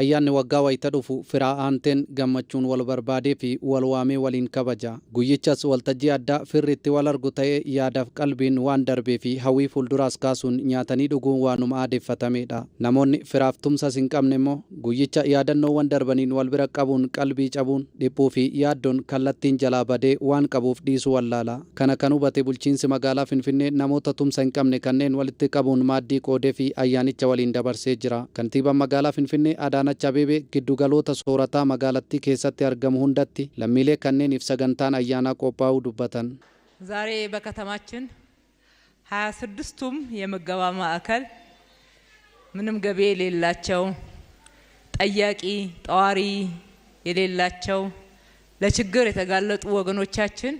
ayyaanni waggaa wayita dhufu firaa aanteen gammachuun wal barbaadee fi wal waamee waliin kabaja. Guyyichas waltajjii addaa firri itti wal argu ta'ee yaadaaf qalbiin waan darbee fi hawwii fuulduraas kaasuun nyaatanii dhuguun waanuma aadeeffatameedha. Namoonni firaaf tumsas hin qabne immoo guyyicha yaadannoowwan darbaniin wal bira qabuun qalbii cabuun dhiphuu fi yaaddoon kallattiin jalaa badee waan qabuuf dhiisuu wallaala. Kana kan hubate bulchiinsi magaalaa Finfinnee namoota tumsa hin qabne kanneen walitti qabuun maaddii qoodee fi ayyaanicha waliin dabarsee jira. Kantiibaan magaalaa Finfinnee Adaanach Abeebee giddugaloota soorataa magaalattii keessatti argamu hundatti lammiilee kanneeniif sagantaan ayyaanaa qophaa'uu dubbatan. ዛሬ በከተማችን 26ቱም የምገባ ማዕከል ምንም ገቢ የሌላቸው ጠያቂ ጧሪ የሌላቸው ለችግር የተጋለጡ ወገኖቻችን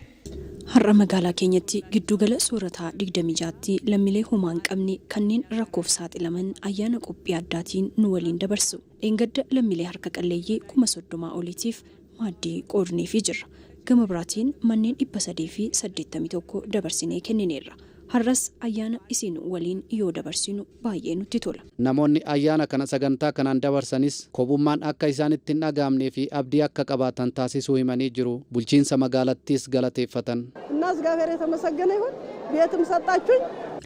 har'a magaalaa keenyatti giddugala soorataa 26tti lammiilee homaa hin qabne kanneen rakkoof saaxilaman ayyaana qophii addaatiin nu waliin dabarsu. Dheengadda lammiilee harka qalleeyyii 30 oliitiif maaddii qoodneefii jirra. Gama biraatiin manneen 381 dabarsinee kennineerra. Har'as ayyaana isin waliin yoo dabarsinu baay'ee nutti tola. Namoonni ayyaana kana sagantaa kanaan dabarsanis kobummaan akka isaanitti hin dhagaamnee fi abdii akka qabaatan taasisuu himanii jiru. Bulchiinsa magaalattiis galateeffatan. እናስ ጋር የተመሰገነ ይሁን ቤትም ሰጣችሁኝ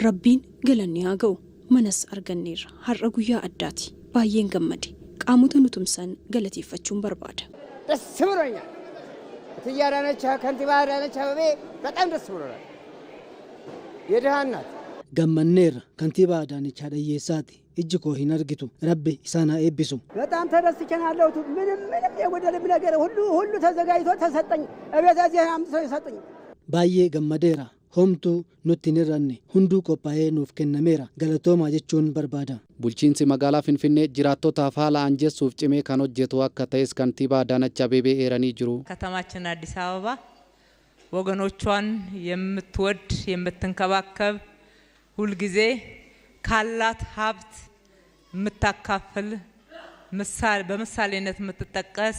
Rabbiin galanni haa ga'u manas arganneerra. Har'a guyyaa addaati. Baay'een gammade. Qaamota nutumsan galateeffachuun barbaada. ደስ ብሎኛል። እትዬ አዳነች ከንቲባ አዳነች አቤቤ በጣም ደስ ብሎናል። የድሃናት ገመኔር ከንቲባ አዳነች አደየሳቲ እጅኮ ሂነርጊቱ ረቢ ኢሳና ኤቢሱ በጣም ተደስቼናለሁ። ምንም የጎደለብ ነገር ሁሉ ተዘጋጅቶ ተሰጠኝ። እቤት እዚህ አምጥተው ይሰጡኝ ባዬ ገመዴራ ሆምቱ nutti nirranne hunduu qophaa'ee nuuf kennameera galatooma jechuun barbaada. Bulchiinsi magaalaa Finfinnee jiraattotaaf haala anjessuuf cimee kan hojjetu akka ta'es kantiibaa Adaanach Abeebee eeranii jiru. ከተማችን አዲስ አበባ ወገኖቿን የምትወድ የምትንከባከብ ሁልጊዜ ካላት ሀብት የምታካፍል በምሳሌነት የምትጠቀስ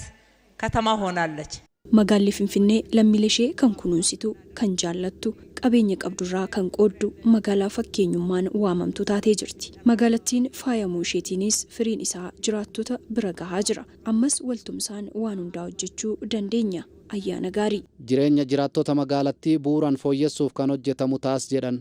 ከተማ ሆናለች. Magaalli Finfinnee lammiilee ishee kan kunuunsitu, kan jaallattu, qabeenya qabdurraa kan qooddu magaalaa fakkeenyummaan waamamtu taatee jirti. Magaalattiin faayamuu isheetiinis firiin isaa jiraattota bira gahaa jira. Ammas waltumsaan waan hundaa hojjechuu dandeenya. Ayyaana gaarii. Jireenya jiraattota magaalattii bu'uuraan fooyyessuuf kan hojjetamu taas jedhan.